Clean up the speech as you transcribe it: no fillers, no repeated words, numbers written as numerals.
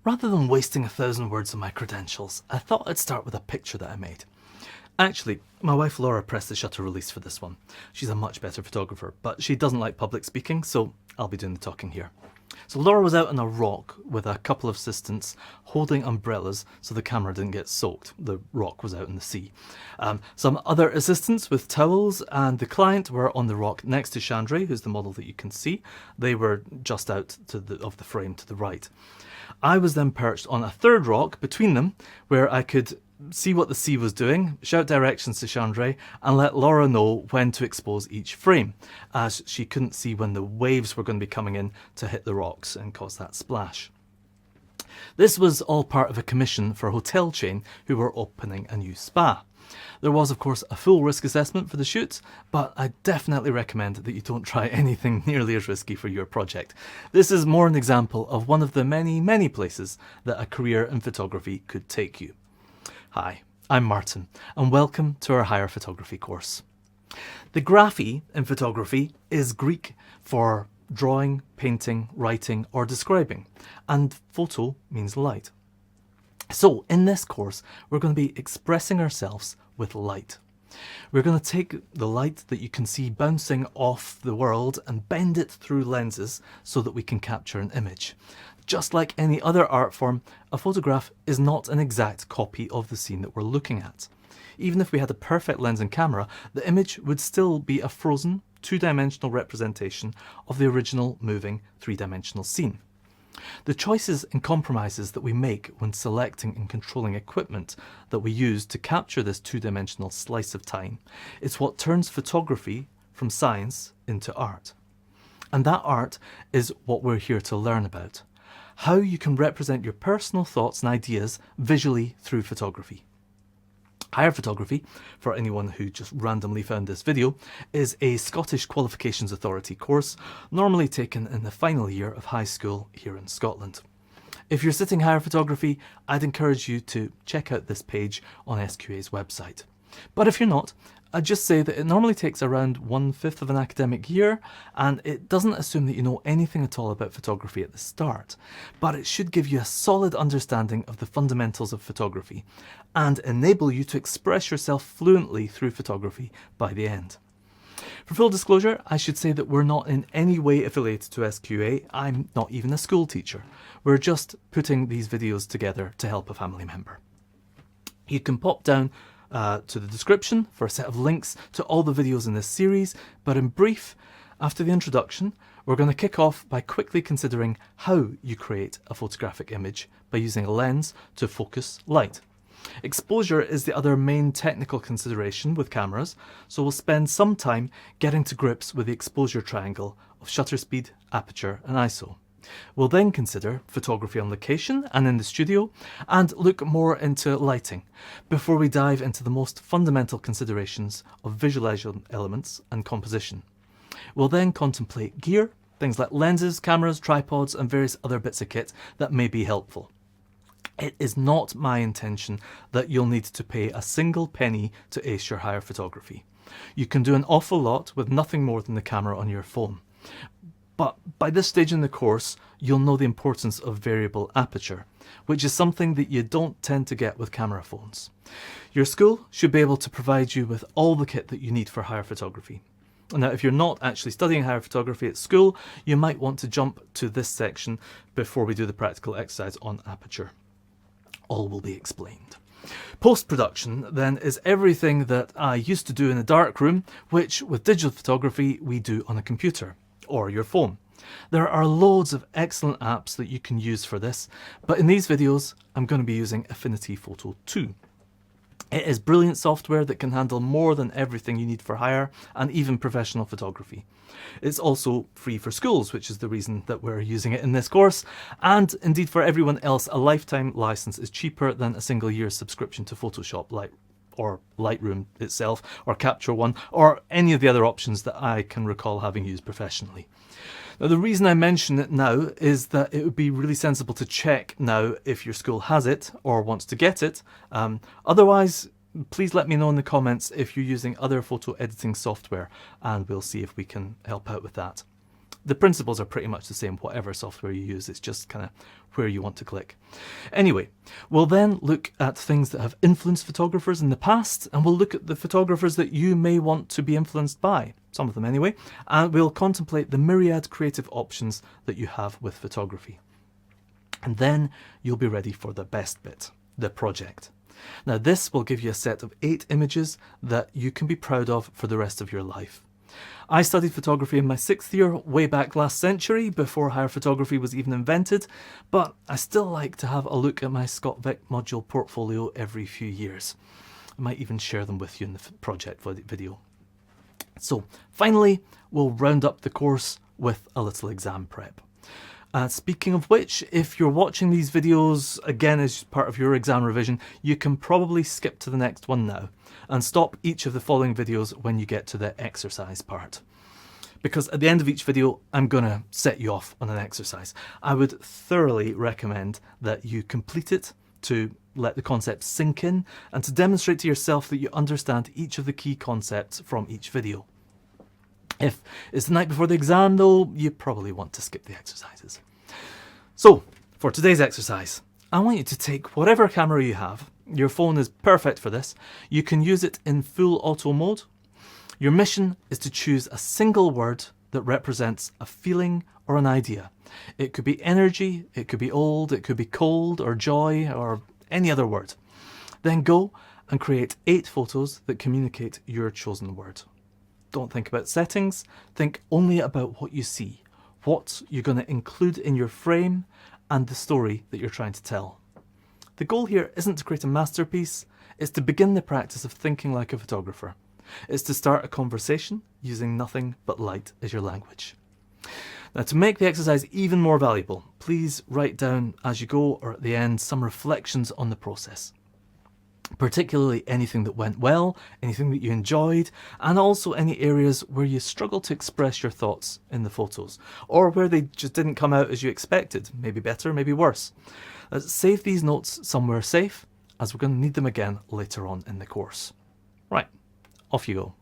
Rather than wasting 1,000 words on my credentials, I thought I'd start with a picture that I made. Actually, my wife Laura pressed the shutter release for this one. She's a much better photographer, but she doesn't like public speaking, so I'll be doing the talking here. So Laura was out on a rock with a couple of assistants holding umbrellas so the camera didn't get soaked. The rock was out in the sea. Some other assistants with towels, and the client were on the rock next to Chandra, who's the model that you can see. They were just out of the frame to the right. I was then perched on a third rock between them, where I could see what the sea was doing, shout directions to Chandra, and let Laura know when to expose each frame, as she couldn't see when the waves were going to be coming in to hit the rocks and cause that splash. This was all part of a commission for a hotel chain who were opening a new spa. There was, of course, a full risk assessment for the shoot, but I definitely recommend that you don't try anything nearly as risky for your project. This is more an example of one of the many places that a career in photography could take you. Hi, I'm Martin, and welcome to our Higher Photography course. The graphy in photography is Greek for drawing, painting, writing, or describing, and photo means light. So in this course, we're going to be expressing ourselves with light. We're going to take the light that you can see bouncing off the world and bend it through lenses so that we can capture an image. Just like any other art form, a photograph is not an exact copy of the scene that we're looking at. Even if we had a perfect lens and camera, the image would still be a frozen, two-dimensional representation of the original moving, three-dimensional scene. The choices and compromises that we make when selecting and controlling equipment that we use to capture this two-dimensional slice of time is what turns photography from science into art. And that art is what we're here to learn about. How you can represent your personal thoughts and ideas visually through photography. Higher Photography, for anyone who just randomly found this video, is a Scottish Qualifications Authority course, normally taken in the final year of high school here in Scotland. If you're sitting Higher Photography, I'd encourage you to check out this page on SQA's website. But if you're not, I'd just say that it normally takes around 1/5 of an academic year, and it doesn't assume that you know anything at all about photography at the start, but it should give you a solid understanding of the fundamentals of photography and enable you to express yourself fluently through photography by the end. For full disclosure, I should say that we're not in any way affiliated to SQA. I'm not even a school teacher. We're just putting these videos together to help a family member. You can pop down to the description for a set of links to all the videos in this series, but in brief, after the introduction, we're going to kick off by quickly considering how you create a photographic image by using a lens to focus light. Exposure is the other main technical consideration with cameras, so we'll spend some time getting to grips with the exposure triangle of shutter speed, aperture and ISO. We'll then consider photography on location and in the studio, and look more into lighting, before we dive into the most fundamental considerations of visualization elements and composition. We'll then contemplate gear, things like lenses, cameras, tripods and various other bits of kit that may be helpful. It is not my intention that you'll need to pay a single penny to ace your Higher Photography. You can do an awful lot with nothing more than the camera on your phone. But by this stage in the course, you'll know the importance of variable aperture, which is something that you don't tend to get with camera phones. Your school should be able to provide you with all the kit that you need for Higher Photography. Now, if you're not actually studying Higher Photography at school, you might want to jump to this section before we do the practical exercise on aperture. All will be explained. Post-production then is everything that I used to do in a dark room, which with digital photography we do on a computer or your phone. There are loads of excellent apps that you can use for this, but in these videos I'm going to be using Affinity Photo 2. It is brilliant software that can handle more than everything you need for hire and even professional photography. It's also free for schools, which is the reason that we're using it in this course, and indeed for everyone else a lifetime license is cheaper than a single year's subscription to Photoshop or Lightroom itself, or Capture One, or any of the other options that I can recall having used professionally. Now, the reason I mention it now is that it would be really sensible to check now if your school has it or wants to get it. Otherwise, please let me know in the comments if you're using other photo editing software, and we'll see if we can help out with that. The principles are pretty much the same, whatever software you use. It's just kind of where you want to click. Anyway, we'll then look at things that have influenced photographers in the past, and we'll look at the photographers that you may want to be influenced by, some of them anyway, and we'll contemplate the myriad creative options that you have with photography. And then you'll be ready for the best bit, the project. Now this will give you a set of 8 images that you can be proud of for the rest of your life. I studied photography in my 6th year, way back last century, before higher photography was even invented, but I still like to have a look at my Scott Vic module portfolio every few years. I might even share them with you in the project video. So finally, we'll round up the course with a little exam prep. Speaking of which, if you're watching these videos again as part of your exam revision, you can probably skip to the next one now and stop each of the following videos when you get to the exercise part. Because at the end of each video, I'm going to set you off on an exercise. I would thoroughly recommend that you complete it to let the concepts sink in and to demonstrate to yourself that you understand each of the key concepts from each video. If it's the night before the exam though, you probably want to skip the exercises. So, for today's exercise, I want you to take whatever camera you have. Your phone is perfect for this. You can use it in full auto mode. Your mission is to choose a single word that represents a feeling or an idea. It could be energy, it could be old, it could be cold or joy or any other word. Then go and create 8 photos that communicate your chosen word. Don't think about settings, think only about what you see, what you're going to include in your frame and the story that you're trying to tell. The goal here isn't to create a masterpiece, it's to begin the practice of thinking like a photographer. It's to start a conversation using nothing but light as your language. Now, to make the exercise even more valuable, please write down as you go or at the end some reflections on the process. Particularly anything that went well, anything that you enjoyed, and also any areas where you struggle to express your thoughts in the photos, or where they just didn't come out as you expected, maybe better, maybe worse. Let's save these notes somewhere safe, as we're going to need them again later on in the course. Right, off you go.